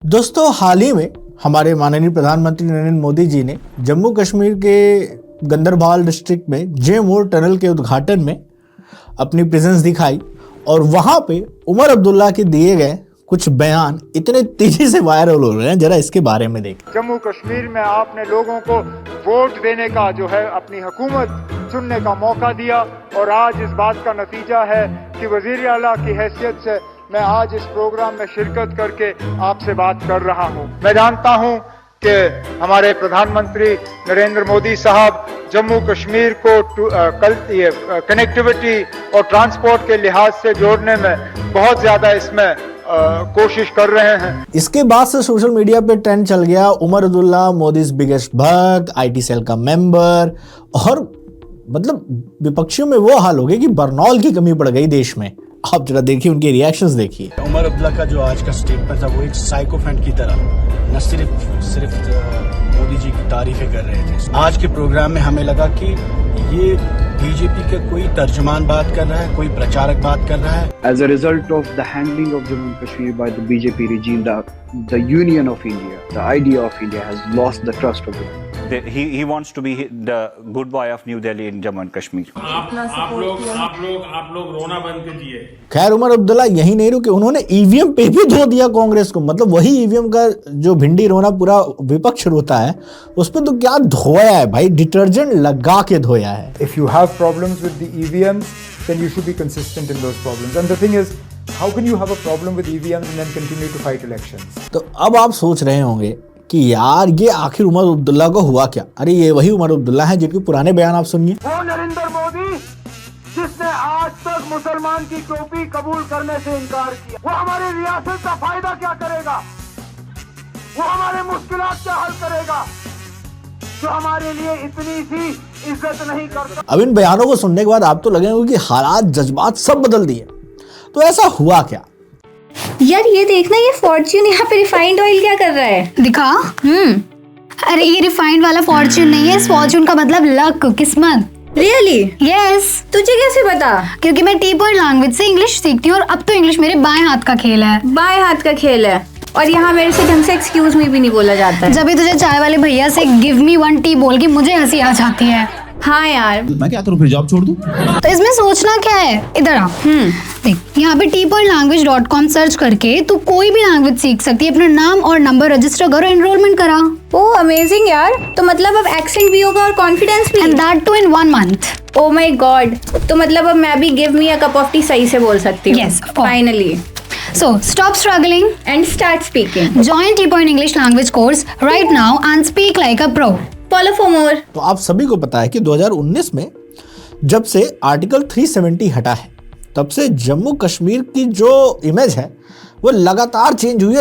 दोस्तों, हाल ही में हमारे माननीय प्रधानमंत्री नरेंद्र मोदी जी ने जम्मू कश्मीर के गंदरबाल डिस्ट्रिक्ट में जे-मोड़ टनल के उद्घाटन में अपनी प्रेजेंस दिखाई और वहां पे उमर अब्दुल्ला के दिए गए कुछ बयान इतने तेजी से वायरल हो रहे हैं। जरा इसके बारे में देखें। जम्मू कश्मीर में आपने लोगों को वोट देने का जो है अपनी हुकूमत चुनने का मौका दिया और आज इस बात का नतीजा है कि वजीर आला की हैसियत से मैं आज इस प्रोग्राम में शिरकत करके आपसे बात कर रहा हूं। मैं जानता हूं कि हमारे प्रधानमंत्री नरेंद्र मोदी साहब जम्मू कश्मीर को कनेक्टिविटी और ट्रांसपोर्ट के लिहाज से जोड़ने में बहुत ज्यादा इसमें कोशिश कर रहे हैं। इसके बाद से सोशल मीडिया पे ट्रेंड चल गया उमर अब्दुल्ला मोदीज बिगेस्ट भक्त, आईटी सेल का मेंबर, और मतलब विपक्षियों में वो हाल हो गया कि बरनौल की कमी पड़ गई देश में। आप जरा देखिए, उनके रिएक्शंस देखिए। उमर अब्दुल्ला का जो आज का स्टेटमेंट था वो एक साइकोफेंट की तरह न सिर्फ मोदी जी की तारीफें कर रहे थे। आज के प्रोग्राम में हमें लगा कि ये बीजेपी का कोई तर्जुमान बात कर रहा है, कोई प्रचारक बात कर रहा है। As a result of the handling of Jammu and Kashmir by the BJP regime, the union of India, the idea of India has lost the trust of it. He wants to be the good boy of New Delhi in Jammu and Kashmir. आप लोग रोना बंद कीजिए। खैर, उमर अब्दुल्ला यही नहीं रुके, उन्होंने ईवीएम पे भी धो दिया कांग्रेस को। मतलब वही ईवीएम का जो भिंडी रोना पूरा विपक्ष रोता है, उस पर तो क्या धोया है भाई, डिटर्जेंट लगा के धोया है। If you have problems with the EVMs, then you should be consistent in those problems. And the thing is, how can you have a problem with EVMs and then continue to fight elections? तो अब आप सोच रहे होंगे कि यार ये आखिर उमर अब्दुल्ला को हुआ क्या। अरे ये वही उमर अब्दुल्ला है जिनके पुराने बयान आप सुनिए। वो नरेंद्र मोदी जिसने आज तक मुसलमान की टोपी कबूल करने से इनकार किया, वो हमारी रियासत का फायदा क्या करेगा, वो हमारे मुश्किलात क्या हल करेगा, जो हमारे लिए इतनी सी इज्जत नहीं करता। अब इन बयानों को सुनने के बाद आप तो लगेंगे कि हालात जज्बात सब बदल दिए। तो ऐसा हुआ क्या? यार ये देखना, ये फॉर्च्यून यहाँ पे रिफाइंड ऑयल क्या कर रहा है, दिखा। अरे ये रिफाइंड वाला फॉर्च्यून नहीं है, फॉर्च्यून का मतलब लक, किस्मत। रियली? यस। तुझे कैसे पता? क्योंकि मैं टी पॉइंट लैंग्वेज से इंग्लिश सीखती हूँ और अब तो इंग्लिश मेरे बाएं हाथ का खेल है। बाएं हाथ का खेल है और यहाँ मेरे से ढंग से एक्सक्यूज मी भी नहीं बोला जाता है। जब भी तुझे चाय वाले भैया से गिव मी वन टी बोल के मुझे हंसी आ जाती है। हाँ यार, मैं क्या करूँ, फिर जॉब छोड़ दूँ? तो इसमें सोचना क्या है, इधर आ। देख, यहाँ पे tpointlanguage.com सर्च करके तू कोई भी लैंग्वेज सीख सकती है। अपना नाम और नंबर रजिस्टर करो, एनरोलमेंट करा। ओह अमेजिंग यार, तो मतलब अब एक्सेंट भी होगा और कॉन्फिडेंस भी। And that too in 1 month। Oh my God, तो मतलब अब मैं भी give me a cup of tea सही से बोल सकती हूँ। Yes, finally. So stop struggling and start speaking. Join T-Point English language course right now and speak like a pro. Follow for more. तो आप सभी को पता है कि 2019 में जब से आर्टिकल 370 हटा है, तब से जम्मू कश्मीर की जो इमेज है वो लगातार चेंज हुई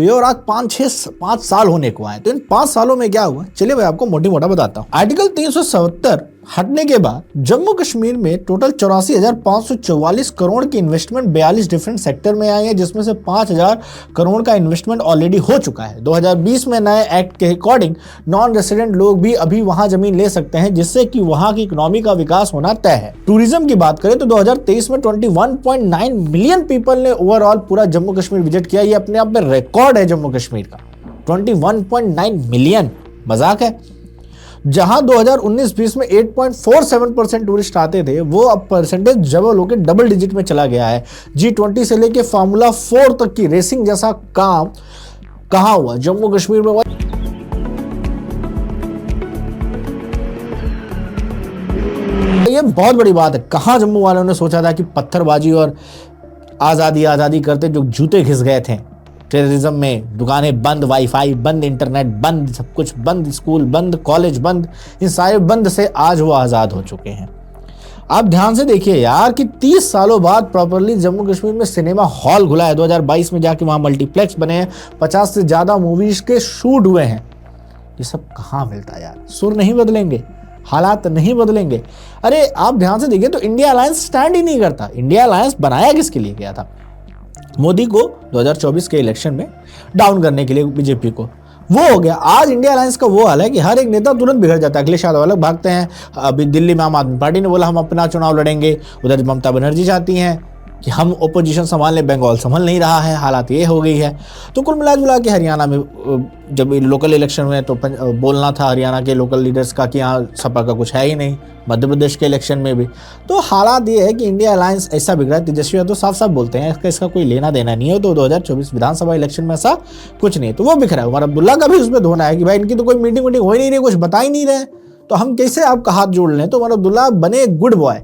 है और आज 5 साल होने को आए। तो इन 5 सालों में क्या हुआ, चलिए मैं आपको मोटी मोटा बताता हूँ। आर्टिकल 370 हटने के बाद जम्मू कश्मीर में टोटल 84,544 करोड़ की इन्वेस्टमेंट 42 डिफरेंट सेक्टर में आई है, जिसमें से 5,000 करोड़ का इन्वेस्टमेंट ऑलरेडी हो चुका है। 2020 में नए एक्ट के अकॉर्डिंग नॉन रेसिडेंट लोग भी अभी वहां जमीन ले सकते हैं, जिससे कि वहां की इकोनॉमी का विकास होना तय है। टूरिज्म की बात करें तो 2023 में 21.9 मिलियन पीपल ने ओवरऑल पूरा जम्मू कश्मीर विजिट किया। ये अपने आप में रिकॉर्ड है जम्मू कश्मीर का, 21.9 मिलियन, मजाक है। जहां 2019-20 में 8.47% टूरिस्ट आते थे, वो अब परसेंटेज जब लोग डबल डिजिट में चला गया है। G20 से लेके फार्मूला 4 तक की रेसिंग जैसा काम कहां हुआ, जम्मू कश्मीर में हुआ। ये बहुत बड़ी बात है। कहां जम्मू वालों ने सोचा था कि पत्थरबाजी और आजादी करते जो जूते घिस गए थे टेररिज्म में, दुकानें बंद, वाईफाई बंद, इंटरनेट बंद, सब कुछ बंद, स्कूल बंद, कॉलेज बंद, इन सारे बंद से आज वो आज़ाद हो चुके हैं। आप ध्यान से देखिए यार कि 30 सालों बाद प्रॉपरली जम्मू कश्मीर में सिनेमा हॉल खुला है। 2022 में जाके वहाँ मल्टीप्लेक्स बने हैं, 50 से ज़्यादा मूवीज के शूट हुए हैं। ये सब कहाँ मिलता है यार? सुर नहीं बदलेंगे, हालात नहीं बदलेंगे। अरे आप ध्यान से देखिए तो इंडिया अलायंस स्टैंड ही नहीं करता। इंडिया अलायंस बनाया किसके लिए गया था? मोदी को 2024 के इलेक्शन में डाउन करने के लिए, बीजेपी को। वो हो गया। आज इंडिया अलायंस का वो हाल है कि हर एक नेता तुरंत बिगड़ जाता है। अखिलेश यादव अलग भागते हैं। अभी दिल्ली में आम आदमी पार्टी ने बोला हम अपना चुनाव लड़ेंगे, उधर ममता बनर्जी चाहती हैं कि हम ओपोजिशन संभाल लें, बंगाल संभल नहीं रहा है, हालात ये हो गई है। तो कुल मिला के हरियाणा में जब लोकल इलेक्शन हुए तो बोलना था हरियाणा के लोकल लीडर्स का कि यहाँ सपा का कुछ है ही नहीं, मध्य प्रदेश के इलेक्शन में भी। तो हालात ये है कि इंडिया अलायंस ऐसा बिगड़ा है, तेजस्वी यादव साफ साफ बोलते हैं इसका कोई लेना देना नहीं है, तो 2024 विधानसभा इलेक्शन में ऐसा कुछ नहीं है। तो वो बिखरा है। उमर अब्दुल्ला का भी उसमें धोना है कि भाई इनकी तो कोई मीटिंग हो ही नहीं रही, कुछ बता ही नहीं रहे, तो हम कैसे आपका हाथ जोड़ लें। तो उमर अब्दुल्ला बने गुड बॉय,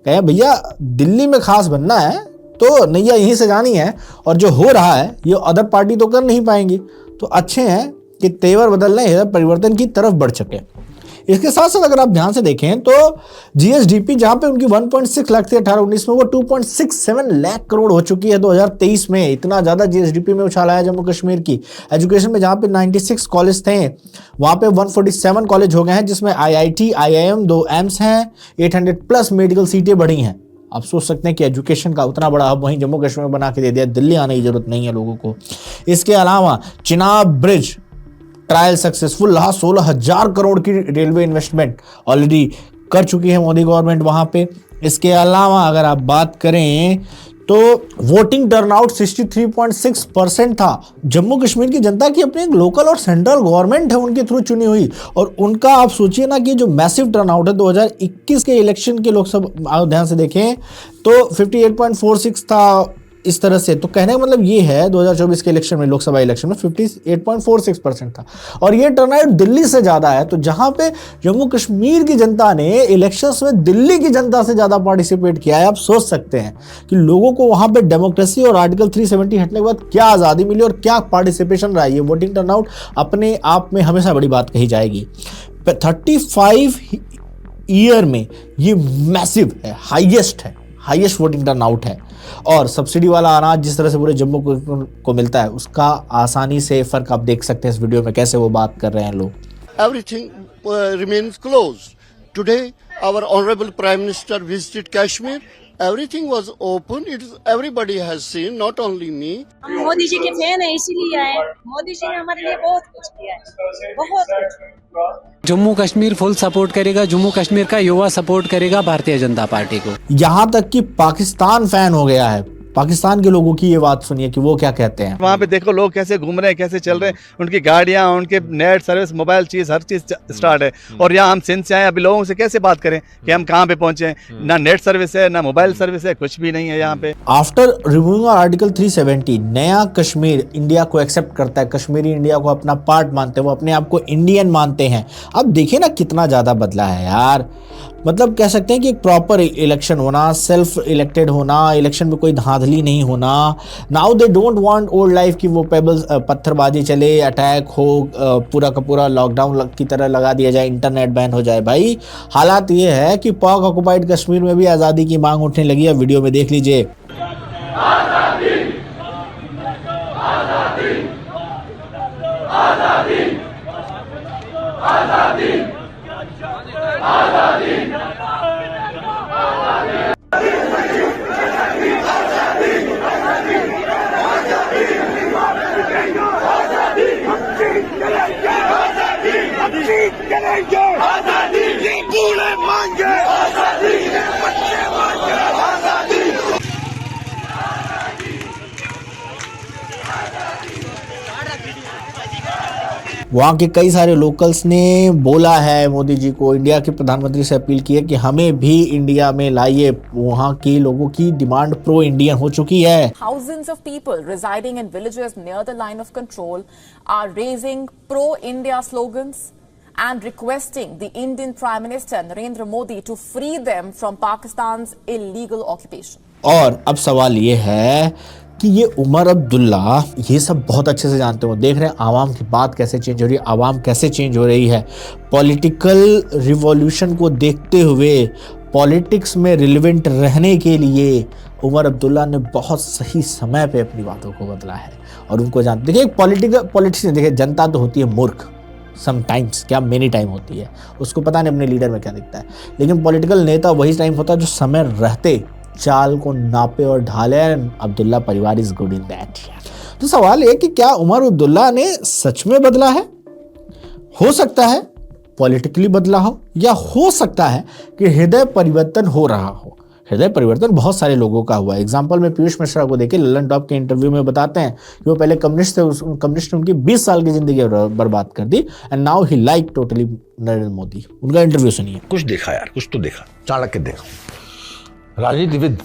कहे भैया दिल्ली में खास बनना है तो नैया यहीं से जानी है, और जो हो रहा है ये अदर पार्टी तो कर नहीं पाएंगी। तो अच्छे हैं कि तेवर बदल रहे हैं, परिवर्तन की तरफ बढ़ सके। इसके साथ साथ अगर आप ध्यान से देखें तो जीएसडीपी जहां पे उनकी 1.6 लाख थी 18-19 में, वो 2.67 लाख करोड़ हो चुकी है 2023 में। इतना ज़्यादा जीएसडीपी में उछाल आया जम्मू कश्मीर की। एजुकेशन में जहां पे 96 कॉलेज थे वहां पे 147 कॉलेज हो गए हैं, जिसमें IIT, IIM, 2 एम्स हैं, 800+ मेडिकल सीटें बढ़ी हैं। आप सोच सकते हैं कि एजुकेशन का उतना बड़ा हब वहीं जम्मू कश्मीर में बना के दे दिया, दिल्ली आने की जरूरत नहीं है लोगों को। इसके अलावा चिनाब ब्रिज ट्रायल सक्सेसफुल रहा, 16,000 करोड़ की रेलवे इन्वेस्टमेंट ऑलरेडी कर चुकी है मोदी गवर्नमेंट वहां पे। इसके अलावा अगर आप बात करें तो वोटिंग टर्नआउट 63.6% था। जम्मू कश्मीर की जनता की अपनी एक लोकल और सेंट्रल गवर्नमेंट है उनके थ्रू चुनी हुई, और उनका आप सोचिए ना कि जो मैसिव टर्नआउट है 2021 के इलेक्शन के लोकसभा ध्यान से देखें तो 58.46 था इस तरह से। तो कहने का मतलब ये है 2024 के इलेक्शन में, लोकसभा इलेक्शन में 58.46% था, और ये टर्नआउट दिल्ली से ज़्यादा है। तो जहाँ पे जम्मू कश्मीर की जनता ने इलेक्शंस में दिल्ली की जनता से ज़्यादा पार्टिसिपेट किया है, आप सोच सकते हैं कि लोगों को वहाँ पे डेमोक्रेसी और आर्टिकल 370 हटने के बाद क्या आज़ादी मिली और क्या पार्टिसिपेशन रहा। ये वोटिंग टर्नआउट अपने आप में हमेशा बड़ी बात कही जाएगी। 35 ईयर में ये मैसिव है, हाईएस्ट वोटिंग टर्नआउट है। और सब्सिडी वाला अनाज जिस तरह से पूरे जम्मू को मिलता है, उसका आसानी से फर्क आप देख सकते हैं इस वीडियो में कैसे वो बात कर रहे हैं लोग। Everything remains closed. Today, our honorable Prime Minister visited Kashmir. Everything was open. Everybody has seen, not only me. हम मोदी जी के फैन हैं, इसीलिए आए। मोदी जी ने हमारे लिए बहुत कुछ किया है, बहुत कुछ। जम्मू कश्मीर फुल सपोर्ट करेगा, जम्मू कश्मीर का युवा सपोर्ट करेगा भारतीय जनता पार्टी को। यहाँ तक कि पाकिस्तान फैन हो गया है। पाकिस्तान के लोगों की ये बात सुनिए कि वो क्या कहते हैं। वहाँ पे देखो लोग कैसे घूम रहे हैं, कैसे चल रहे हैं, उनकी गाड़ियाँ, उनके नेट सर्विस, मोबाइल चीज, हर चीज स्टार्ट है। और यहाँ हम सिंध से आए, अभी लोगों से कैसे बात करें कि हम कहाँ पे पहुंचे हैं। ना नेट सर्विस है, ना मोबाइल सर्विस है, कुछ भी नहीं है यहाँ पे। आफ्टर रिमूविंग आर्टिकल 370 नया कश्मीर इंडिया को एक्सेप्ट करता है, कश्मीरी इंडिया को अपना पार्ट मानते हैं, वो अपने आप को इंडियन मानते हैं। अब देखिए ना कितना ज्यादा बदला है यार। मतलब कह सकते हैं कि एक प्रॉपर इलेक्शन होना, सेल्फ इलेक्टेड होना, इलेक्शन में कोई धांधली नहीं होना। Now they don't want old life की वो पेबल्स पत्थरबाजी चले, अटैक हो, पूरा का पूरा लॉकडाउन की तरह लगा दिया जाए, इंटरनेट बैन हो जाए। भाई हालात ये है कि पाक ऑक्युपाइड कश्मीर में भी आज़ादी की मांग उठने लगी है। वीडियो में देख लीजिए। वहाँ के कई सारे लोकल्स ने बोला है मोदी जी को, इंडिया के प्रधानमंत्री से अपील की है कि हमें भी इंडिया में लाइए। वहाँ के लोगों की डिमांड प्रो इंडियन हो चुकी है। Thousands of people residing in villages near the line of control are raising pro-India slogans and requesting the Indian Prime Minister Narendra Modi to free them from Pakistan's illegal occupation. और अब सवाल ये है कि ये उमर अब्दुल्ला ये सब बहुत अच्छे से जानते हो, देख रहे हैं आवाम की बात कैसे चेंज हो रही है, आवाम कैसे चेंज हो रही है। पॉलिटिकल रिवॉल्यूशन को देखते हुए, पॉलिटिक्स में रिलेवेंट रहने के लिए उमर अब्दुल्ला ने बहुत सही समय पे अपनी बातों को बदला है और उनको जानते। देखिए पॉलिटिशियन, देखिए जनता तो होती है मूर्ख समटाइम्स, क्या मेनी टाइम होती है, उसको पता नहीं अपने लीडर में क्या दिखता है। लेकिन पॉलिटिकल नेता वही टाइम होता है जो समय रहते चाल को नापे और ढाले। अब्दुल्ला परिवार इज गुड इन दैट। तो सवाल ये कि क्या उमर अब्दुल्ला ने सच में बदला है? हो सकता है पॉलिटिकली बदला हो, या हो सकता है कि हृदय परिवर्तन हो रहा हो। हृदय परिवर्तन बहुत सारे लोगों का हुआ है। एग्जाम्पल में पीयूष मिश्रा को देखिए, ललन टॉप के इंटरव्यू में बताते हैं कि वो पहले कम्युनिस्ट थे, कम्युनिस्ट ने उनकी 20 साल की जिंदगी बर्बाद कर दी and now he like totally Narendra Modi. उनका इंटरव्यू सुनिए। कुछ देखा यार, कुछ तो देखा, चाणक्य देखा। राजनीतिविद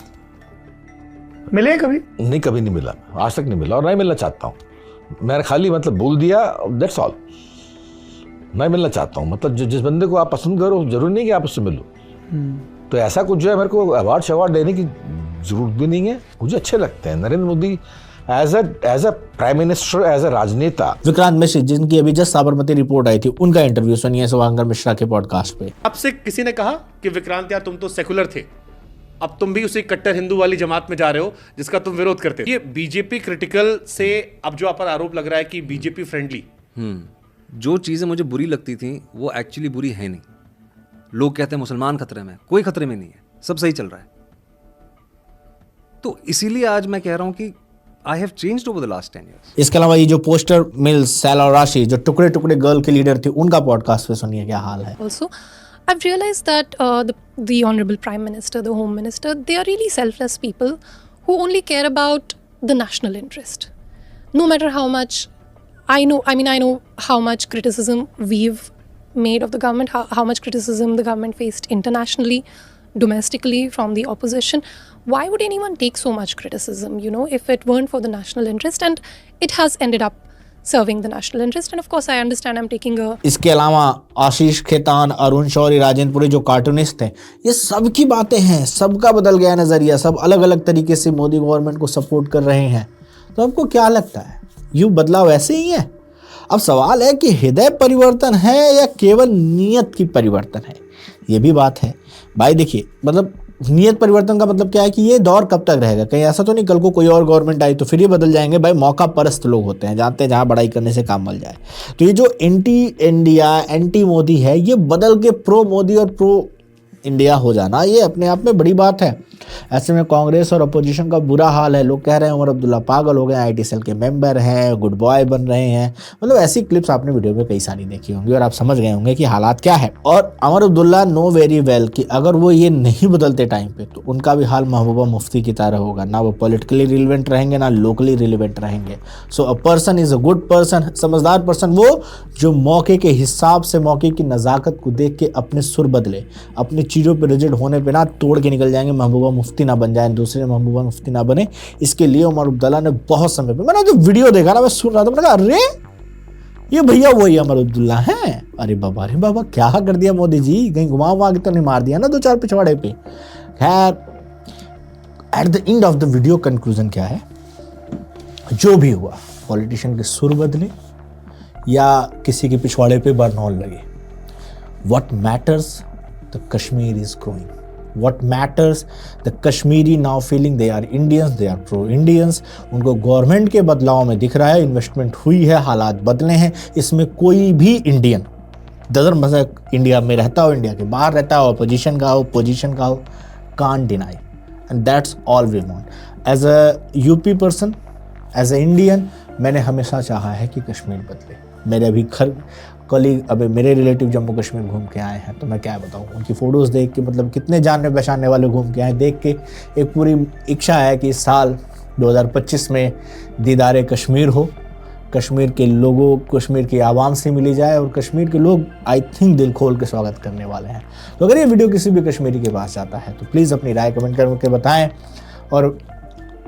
मिले कभी? नहीं, कभी नहीं मिला, आज तक नहीं मिला और नहीं मिलना चाहता हूँ। मैंने खाली मतलब बोल दिया, दैट्स ऑल। मैं मिलना चाहता हूँ, मतलब जिस बंदे को आप पसंद करो जरूरी नहीं कि आप उससे मिलो। तो ऐसा कुछ जो है मेरे को अवार्ड देने की जरूरत भी नहीं है, मुझे अच्छे लगते हैं। Narendra Modi as a prime minister, as a राजनेता। विक्रांत मिश्र जिनकी अभी जस्ट साबरमती रिपोर्ट आई थी, उनका इंटरव्यू सुनिए शुभांकर मिश्रा के पॉडकास्ट पे। आपसे किसी ने कहा कि विक्रांत यार तुम तो सेकुलर थे, अब तुम भी उसी कट्टर हिंदू वाली जमात में जा रहे हो जिसका तुम विरोध करते हो। ये बीजेपी क्रिटिकल से अब जो आप पर आरोप लग रहा है कि बीजेपी फ्रेंडली। जो चीज़ें मुझे बुरी लगती थी वो एक्चुअली बुरी है नहीं। लोग कहते हैं मुसलमान खतरे में, कोई खतरे में नहीं है, सब सही चल रहा है। तो इसीलिए आज मैं कह रहा हूं कि I have changed over the last 10 years। इसके अलावा ये जो पोस्टर मिल्स, सैला और राशि जो टुकड़े टुकड़े गर्ल के लीडर थी, उनका पॉडकास्ट पे सुनिए क्या हाल है। Also, I've realized that the Honorable Prime Minister, the Home Minister, they are really selfless people who only care about the national interest. No matter how much I know how much criticism we've made of the government, how much criticism the government faced internationally, domestically from the opposition. Why would anyone take so much criticism, if it weren't for the national interest? And it has ended up serving the national interest. And of course, I understand I'm taking a... इसके अलावा आशीष खेतान, अरुण शौरी, राजेंद्रपुरी जो cartoonist हैं, ये सब की बातें हैं, सबका बदल गया नजरिया, सब अलग अलग तरीके से मोदी गवर्नमेंट को सपोर्ट कर रहे हैं। तो आपको क्या लगता है, यूं बदलाव ऐसे ही है? अब सवाल है कि हृदय परिवर्तन है या केवल नीयत की परिवर्तन है, ये भी बात है। भाई देखिए, मतलब नीयत परिवर्तन का मतलब क्या है कि ये दौर कब तक रहेगा? कहीं ऐसा तो नहीं कल को कोई और गवर्नमेंट आई तो फिर ये बदल जाएंगे? भाई मौका परस्त लोग होते हैं, जानते हैं जहाँ बड़ाई करने से काम मिल जाए। तो ये जो एंटी इंडिया, एंटी मोदी है, ये बदल के प्रो मोदी और प्रो इंडिया हो जाना, ये अपने आप में बड़ी बात है। ऐसे में कांग्रेस और अपोजिशन का बुरा हाल है। लोग कह रहे हैं उमर अब्दुल्ला पागल हो गए, आईटी सेल के मेंबर हैं, गुड बॉय बन रहे हैं। मतलब ऐसी क्लिप्स आपने वीडियो में कई सारी देखी होंगी और आप समझ गए होंगे कि हालात क्या है। और Omar Abdullah know very well कि अगर वो ये नहीं बदलते टाइम पे तो उनका भी हाल महबूबा मुफ्ती की तरह होगा, ना वो पॉलिटिकली रिलेवेंट रहेंगे ना लोकली रिलेवेंट रहेंगे। So a person is a good person, समझदार पर्सन वो जो मौके के हिसाब से, मौके की नज़ाकत को देख के अपने सुर बदले, अपनी चीज़ों पर रिजिड होने पर ना तोड़ के निकल जाएंगे, महबूबा मुफ्ती ना बन जाए, दूसरे महबूबा मुफ्ती ना बने। इसके लिए उमर अब्दुल्ला ने बहुत समय पे, मैंने जो वीडियो देखा ना, मैं सुन रहा था, मैंने कहा अरे ये भैया वही उमर अब्दुल्ला हैं। अरे बाबा क्या कर दिया मोदी जी, कहीं घुमा के तो नहीं मार दिया ना 2-4 पिछवाड़े पे। खैर, at the end of the video conclusion क्या है, जो भी हुआ, पॉलिटिशियन के सुर बदले या किसी के पिछवाड़े पे बर्नॉल लगे, what matters the Kashmir is growing, what matters the Kashmiri now feeling they are Indians, they are pro Indians। उनको गवर्नमेंट के बदलाव में दिख रहा है, इन्वेस्टमेंट हुई है, हालात बदले हैं। इसमें कोई भी इंडियन डजंट मैटर, इंडिया में रहता हो, इंडिया के बाहर रहता हो, अपोजिशन का हो, पोजीशन का हो, can't deny, and that's all we want. As a UP person, as a Indian, मैंने हमेशा चाहा है कि कश्मीर बदले। मेरे अभी कलीग, अभी मेरे रिलेटिव जम्मू कश्मीर घूम के आए हैं, तो मैं क्या बताऊँ, उनकी फ़ोटोज़ देख के, मतलब कितने जानने पहचानने वाले घूम के आए, देख के एक पूरी इच्छा है कि इस साल 2025 में दीदार कश्मीर हो, कश्मीर के लोगों, कश्मीर की आवाम से मिली जाए, और कश्मीर के लोग आई थिंक दिल खोल के स्वागत करने वाले हैं। तो अगर ये वीडियो किसी भी कश्मीरी के पास जाता है तो प्लीज़ अपनी राय कमेंट करके बताएँ, और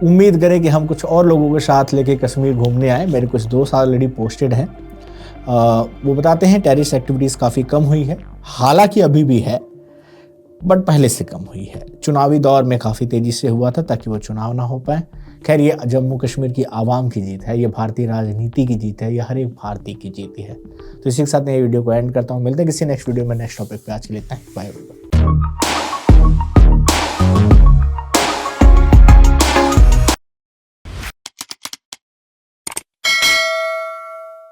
उम्मीद करें कि हम कुछ और लोगों के साथ लेके कश्मीर घूमने आए। मेरे कुछ दोस्त ऑलरेडी पोस्टेड हैं, वो बताते हैं टेररिस्ट एक्टिविटीज़ काफ़ी कम हुई है, हालांकि अभी भी है बट पहले से कम हुई है। चुनावी दौर में काफ़ी तेज़ी से हुआ था ताकि वो चुनाव ना हो पाए। खैर, ये जम्मू कश्मीर की आवाम की जीत है, ये भारतीय राजनीति की जीत है, ये हर एक भारतीय की जीत है। तो इसी के साथ मैं ये वीडियो को एंड करता हूँ। मिलते हैं किसी नेक्स्ट वीडियो में नेक्स्ट टॉपिक पे। आज के लिए इतना ही, बाय।